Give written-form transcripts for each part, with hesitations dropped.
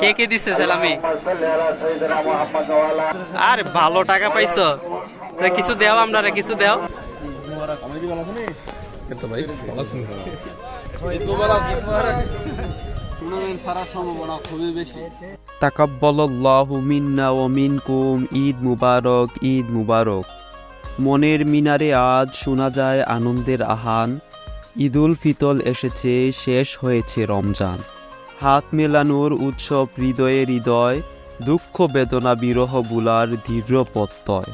কে কে দিছে সালামি? আর ভালো টাকা পাইছো, কিছু দেও, আমরা কিছু দেও। তাকাব্বালাল্লাহু মিন্না ওয়া মিনকুম। ঈদ মুবারক, ঈদ মুবারক। মনের মিনারে আজ শোনা যায় আনন্দের আহান। ঈদুল ফিতর এসেছে, শেষ হয়েছে রমজান। হাত মেলানোর উৎসব হৃদয়ে হৃদয়, দুঃখ বেদনা বিরহ বুলার দৃঢ় প্রত্যয়।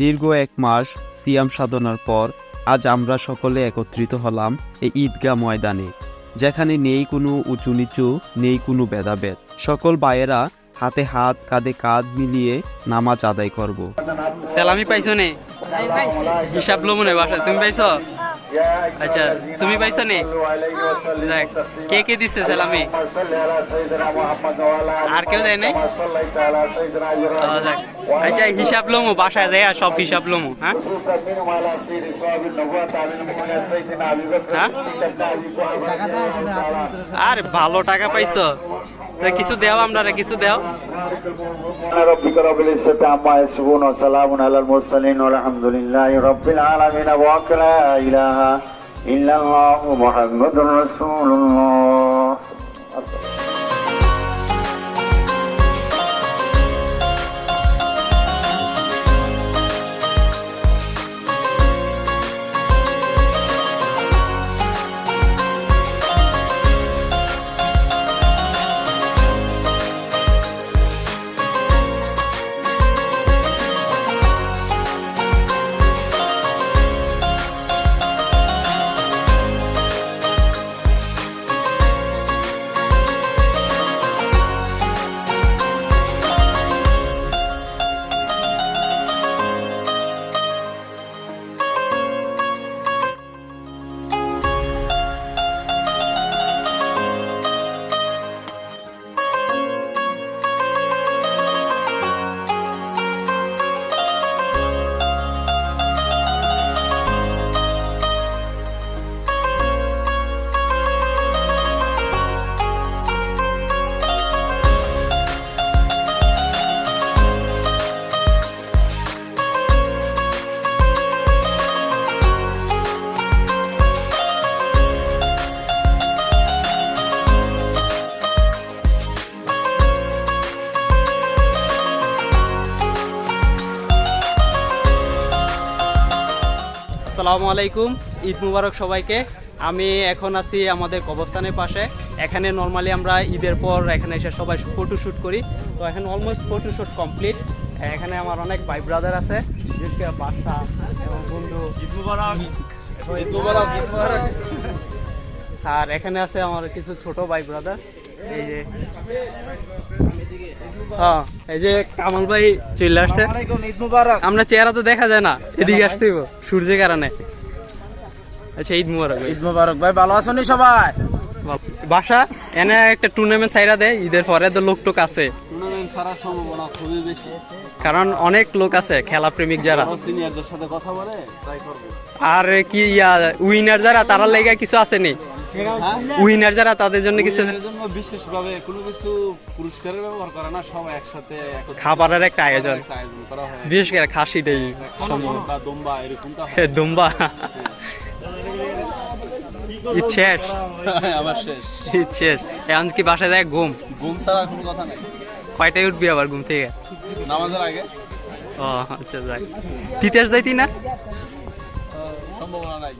দীর্ঘ এক মাস সিয়াম সাধনার পর আজ আমরা সকলে একত্রিত হলাম এই ঈদগাহ ময়দানে, যেখানে নেই কোনো উঁচু নিচু, নেই কোনো ভেদাভেদ। সকল ভাইয়েরা হাতে হাত কাঁধে কাঁধ মিলিয়ে নামাজ আদায় করব। সালামি পাইছো নে? হিসাব লো মনে বাসা। তুমি পাইছো? আচ্ছা, তুমি পাইছো নে? কে কে দিচ্ছে সালামি? আর কেউ দেয় নাই? আচ্ছা, হিসাব লোমো বাসায় যায়, সব হিসাব লোমো। হ্যাঁ, আর ভালো টাকা পাইছো, কিছু দেও, আমরা কিছু দেও। ربك رب العزة عما يصفون وسلام على المرسلين والحمد لله رب العالمين ولا إله إلا الله محمد رسول الله. আসসালামু আলাইকুম, ঈদ মুবারক সবাইকে। আমি এখন আছি আমাদের কবরস্থানের পাশে। এখানে নর্মালি আমরা ঈদের পর এখানে এসে সবাই ফটোশ্যুট করি। তো এখন অলমোস্ট ফটোশ্যুট কমপ্লিট। এখানে আমার অনেক ভাই ব্রাদার আছে, বিশেষ করে বাসা এবং বন্ধু। ঈদ মুবারক, ঈদ মুবারক, ঈদ মুবারক। আর এখানে আছে আমার কিছু ছোট ভাই ব্রাদার। এই যে হ্যাঁ, এই যে কামাল ভাই চলে আসছে। আমরা চেহারা তো দেখা যায় না, এদিকে আসতে হইব সূর্যের কারণে। আচ্ছা, ঈদ মুবারক। ঈদ মুবারক ভাই, ভালো আছেন সবাই? বাসা এনে একটা টুর্নামেন্ট ছাইরা দেয় ঈদের পরে, তো লোক টোক আছে, টুর্নামেন্ট ছাড়ার সম্ভাবনা খুবই বেশি, কারণ অনেক লোক আছে খেলা প্রেমিক যারা। সিনিয়রদের সাথে কথা বলে ট্রাই করব। আর কি উইনার যারা, তারা লেগে কিছু আছে নি? উইনার যারা, তাদের জন্য কিছু, বিশেষভাবে কোনো কিছু পুরস্কারের ব্যবহার করে না, সবাই একসাথে খাবারের একটা আয়োজন করা হয়। বিশেষ করে খাসি দেই, দুম্বা এরকমটা দুম্বা। ঈদ শেষ, আবার শেষ, ঈদ শেষ। এখন কি বাসায় যায় ঘুম? ঘুম ছাড়া কোনো কথা নেই। কয়টায় উঠবি আবার ঘুম থেকে? নামাজের আগে। ও আচ্ছা, যাই তিতাস যাইতি না? সম্ভাবনা নাই।